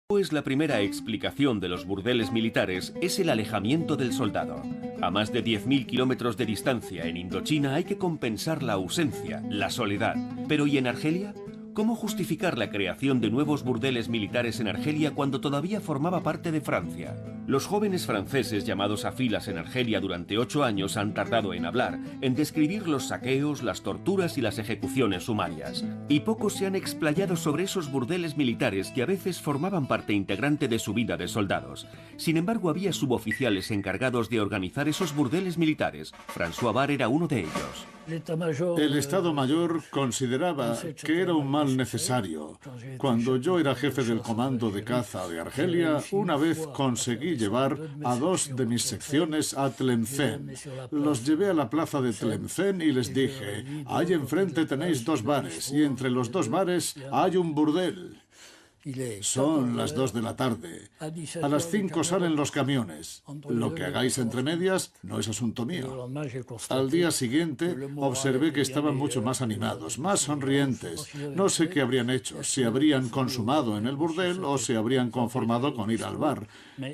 Pues la primera explicación de los burdeles militares es el alejamiento del soldado. A más de 10.000 kilómetros de distancia en Indochina hay que compensar la ausencia, la soledad. Pero ¿y en Argelia? ¿Cómo justificar la creación de nuevos burdeles militares en Argelia cuando todavía formaba parte de Francia? Los jóvenes franceses llamados a filas en Argelia durante 8 años han tardado en hablar, en describir los saqueos, las torturas y las ejecuciones sumarias. Y pocos se han explayado sobre esos burdeles militares que a veces formaban parte integrante de su vida de soldados. Sin embargo, había suboficiales encargados de organizar esos burdeles militares. François Barre era uno de ellos. El Estado Mayor consideraba que era un mal necesario. Cuando yo era jefe del comando de caza de Argelia, una vez conseguí llevar a 2 de mis secciones a Tlemcen. Los llevé a la plaza de Tlemcen y les dije, ahí enfrente tenéis 2 bares y entre los 2 bares hay un burdel. Son las 2 de la tarde. A las 5 salen los camiones. Lo que hagáis entre medias no es asunto mío. Al día siguiente observé que estaban mucho más animados, más sonrientes. No sé qué habrían hecho, si habrían consumado en el burdel o se habrían conformado con ir al bar.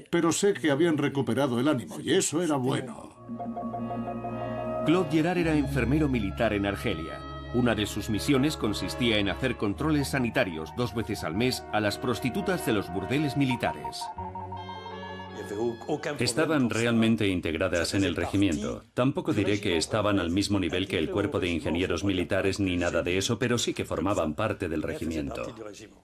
Pero sé que habían recuperado el ánimo y eso era bueno. Claude Gerard era enfermero militar en Argelia. Una de sus misiones consistía en hacer controles sanitarios 2 veces al mes a las prostitutas de los burdeles militares. Estaban realmente integradas en el regimiento. Tampoco diré que estaban al mismo nivel que el cuerpo de ingenieros militares ni nada de eso, pero sí que formaban parte del regimiento.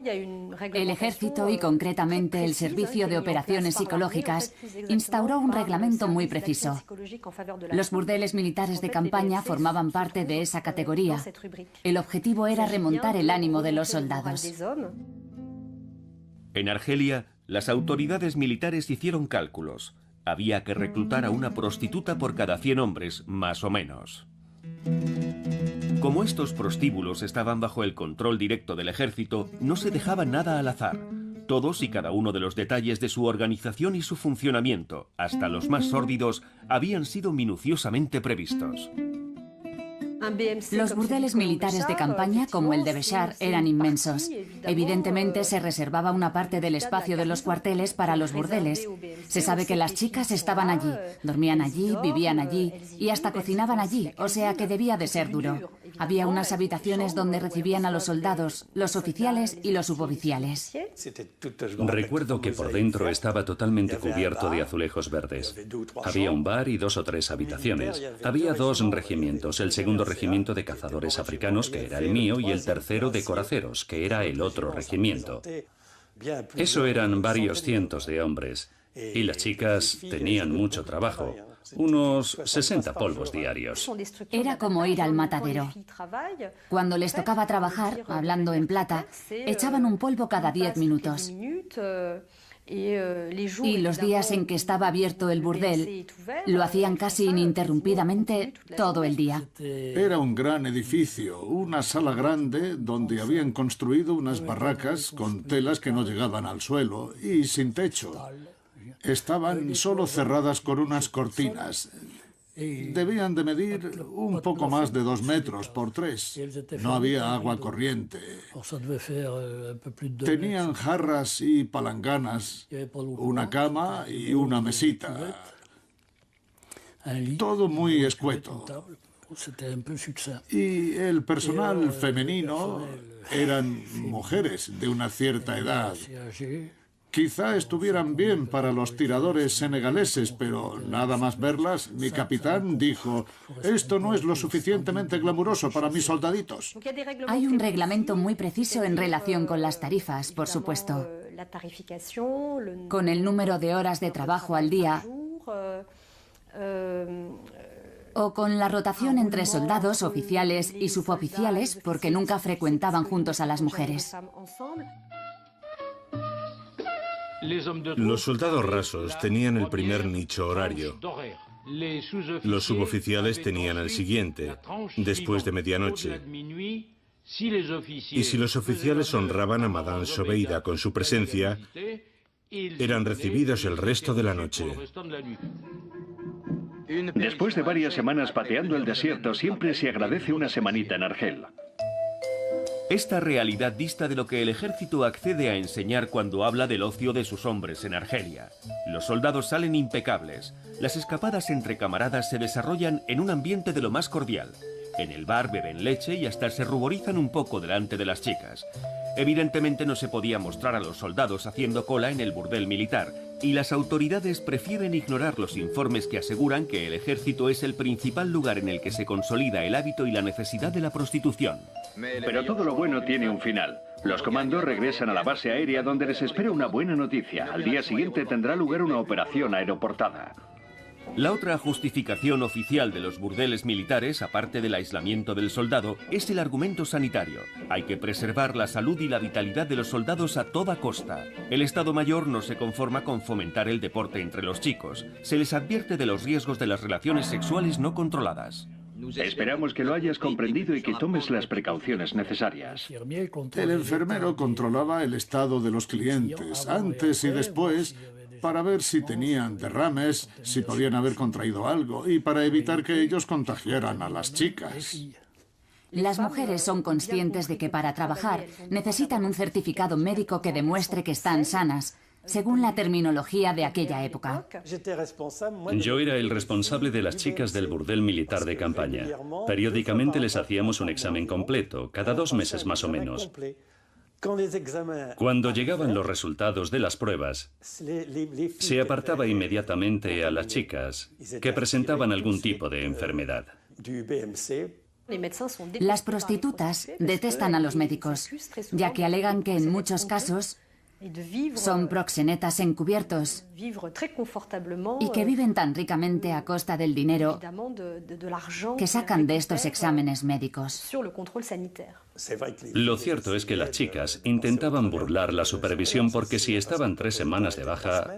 El ejército, y concretamente el Servicio de Operaciones Psicológicas, instauró un reglamento muy preciso. Los burdeles militares de campaña formaban parte de esa categoría. El objetivo era remontar el ánimo de los soldados. En Argelia, las autoridades militares hicieron cálculos. Había que reclutar a una prostituta por cada 100 hombres, más o menos. Como estos prostíbulos estaban bajo el control directo del ejército, no se dejaba nada al azar. Todos y cada uno de los detalles de su organización y su funcionamiento, hasta los más sórdidos, habían sido minuciosamente previstos. Los burdeles militares de campaña, como el de Béchar, eran inmensos. Evidentemente se reservaba una parte del espacio de los cuarteles para los burdeles. Se sabe que las chicas estaban allí, dormían allí, vivían allí y hasta cocinaban allí, o sea que debía de ser duro. Había unas habitaciones donde recibían a los soldados, los oficiales y los suboficiales. Recuerdo que por dentro estaba totalmente cubierto de azulejos verdes. Había un bar y 2 o 3 habitaciones. Había 2 regimientos, el segundo regimiento de cazadores africanos, que era el mío, y el tercero de coraceros, que era el otro regimiento. Eso eran varios cientos de hombres. Y las chicas tenían mucho trabajo. Unos 60 polvos diarios. Era como ir al matadero. Cuando les tocaba trabajar, hablando en plata, echaban un polvo cada 10 minutos. Y los días en que estaba abierto el burdel, lo hacían casi ininterrumpidamente todo el día. Era un gran edificio, una sala grande donde habían construido unas barracas con telas que no llegaban al suelo y sin techo. Estaban solo cerradas con unas cortinas. Debían de medir un poco más de 2 metros por 3. No había agua corriente. Tenían jarras y palanganas, una cama y una mesita. Todo muy escueto. Y el personal femenino eran mujeres de una cierta edad. Quizá estuvieran bien para los tiradores senegaleses, pero nada más verlas, mi capitán dijo, esto no es lo suficientemente glamuroso para mis soldaditos. Hay un reglamento muy preciso en relación con las tarifas, por supuesto. Con el número de horas de trabajo al día o con la rotación entre soldados, oficiales y suboficiales, porque nunca frecuentaban juntos a las mujeres. Los soldados rasos tenían el primer nicho horario. Los suboficiales tenían el siguiente, después de medianoche. Y si los oficiales honraban a Madame Zobeida con su presencia, eran recibidos el resto de la noche. Después de varias semanas pateando el desierto, siempre se agradece una semanita en Argel. Esta realidad dista de lo que el ejército accede a enseñar cuando habla del ocio de sus hombres en Argelia. Los soldados salen impecables. Las escapadas entre camaradas se desarrollan en un ambiente de lo más cordial. En el bar beben leche y hasta se ruborizan un poco delante de las chicas. Evidentemente no se podía mostrar a los soldados haciendo cola en el burdel militar, y las autoridades prefieren ignorar los informes que aseguran que el ejército es el principal lugar en el que se consolida el hábito y la necesidad de la prostitución. Pero todo lo bueno tiene un final. Los comandos regresan a la base aérea donde les espera una buena noticia. Al día siguiente tendrá lugar una operación aeroportada. La otra justificación oficial de los burdeles militares, aparte del aislamiento del soldado, es el argumento sanitario. Hay que preservar la salud y la vitalidad de los soldados a toda costa. El Estado Mayor no se conforma con fomentar el deporte entre los chicos. Se les advierte de los riesgos de las relaciones sexuales no controladas. Esperamos que lo hayas comprendido y que tomes las precauciones necesarias. El enfermero controlaba el estado de los clientes, antes y después, para ver si tenían derrames, si podían haber contraído algo y para evitar que ellos contagiaran a las chicas. Las mujeres son conscientes de que para trabajar necesitan un certificado médico que demuestre que están sanas, según la terminología de aquella época. Yo era el responsable de las chicas del burdel militar de campaña. Periódicamente les hacíamos un examen completo, cada 2 meses más o menos. Cuando llegaban los resultados de las pruebas, se apartaba inmediatamente a las chicas que presentaban algún tipo de enfermedad. Las prostitutas detestan a los médicos, ya que alegan que en muchos casos son proxenetas encubiertos y que viven tan ricamente a costa del dinero que sacan de estos exámenes médicos. Lo cierto es que las chicas intentaban burlar la supervisión porque si estaban 3 semanas de baja,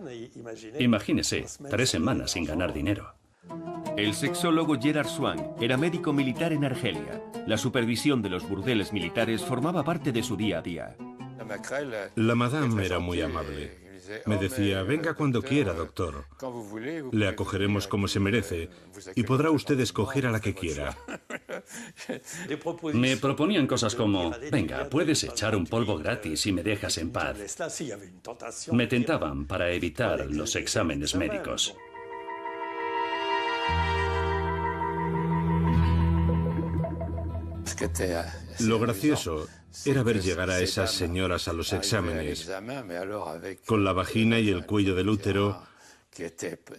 imagínese, 3 semanas sin ganar dinero. El sexólogo Gerard Swan era médico militar en Argelia. La supervisión de los burdeles militares formaba parte de su día a día. La madame era muy amable. Me decía, venga cuando quiera, doctor. Le acogeremos como se merece y podrá usted escoger a la que quiera. Me proponían cosas como, venga, puedes echar un polvo gratis y me dejas en paz. Me tentaban para evitar los exámenes médicos. Lo gracioso era ver llegar a esas señoras a los exámenes, con la vagina y el cuello del útero,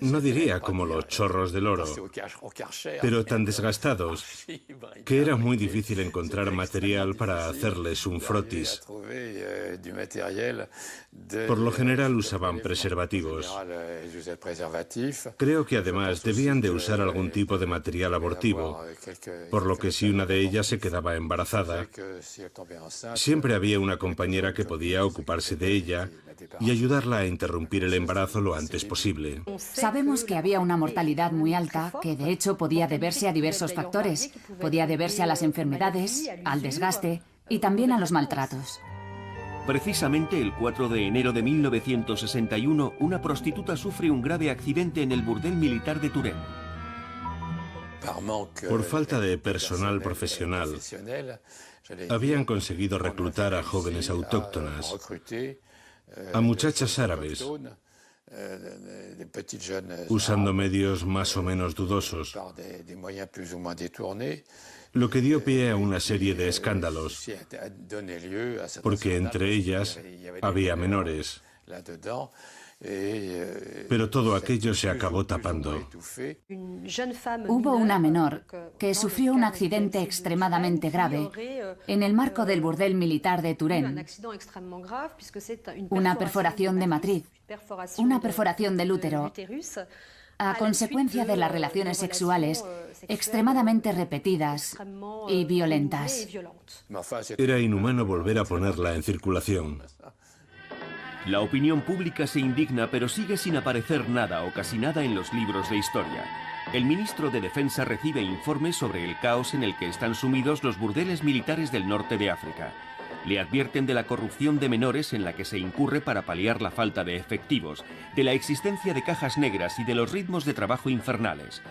no diría como los chorros del oro, pero tan desgastados que era muy difícil encontrar material para hacerles un frotis. Por lo general usaban preservativos. Creo que además debían de usar algún tipo de material abortivo, por lo que si una de ellas se quedaba embarazada, siempre había una compañera que podía ocuparse de ella y ayudarla a interrumpir el embarazo lo antes posible. Sabemos que había una mortalidad muy alta, que de hecho podía deberse a diversos factores. Podía deberse a las enfermedades, al desgaste y también a los maltratos. Precisamente el 4 de enero de 1961, una prostituta sufre un grave accidente en el burdel militar de Turén. Por falta de personal profesional, habían conseguido reclutar a jóvenes autóctonas, a muchachas árabes, usando medios más o menos dudosos, lo que dio pie a una serie de escándalos, porque entre ellas había menores. Pero todo aquello se acabó tapando. Hubo una menor que sufrió un accidente extremadamente grave en el marco del burdel militar de Turén. Una perforación de matriz, una perforación del útero, a consecuencia de las relaciones sexuales extremadamente repetidas y violentas. Era inhumano volver a ponerla en circulación. La opinión pública se indigna, pero sigue sin aparecer nada o casi nada en los libros de historia. El ministro de Defensa recibe informes sobre el caos en el que están sumidos los burdeles militares del norte de África. Le advierten de la corrupción de menores en la que se incurre para paliar la falta de efectivos, de la existencia de cajas negras y de los ritmos de trabajo infernales.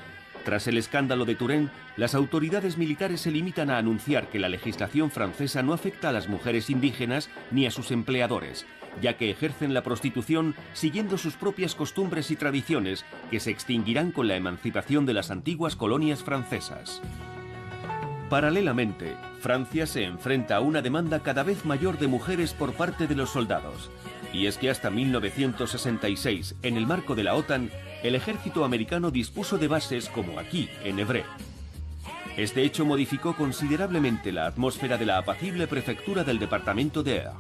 Tras el escándalo de Turenne, las autoridades militares se limitan a anunciar que la legislación francesa no afecta a las mujeres indígenas ni a sus empleadores, ya que ejercen la prostitución siguiendo sus propias costumbres y tradiciones que se extinguirán con la emancipación de las antiguas colonias francesas. Paralelamente, Francia se enfrenta a una demanda cada vez mayor de mujeres por parte de los soldados. Y es que hasta 1966, en el marco de la OTAN, el ejército americano dispuso de bases como aquí, en Évreux. Este hecho modificó considerablemente la atmósfera de la apacible prefectura del departamento de Eure.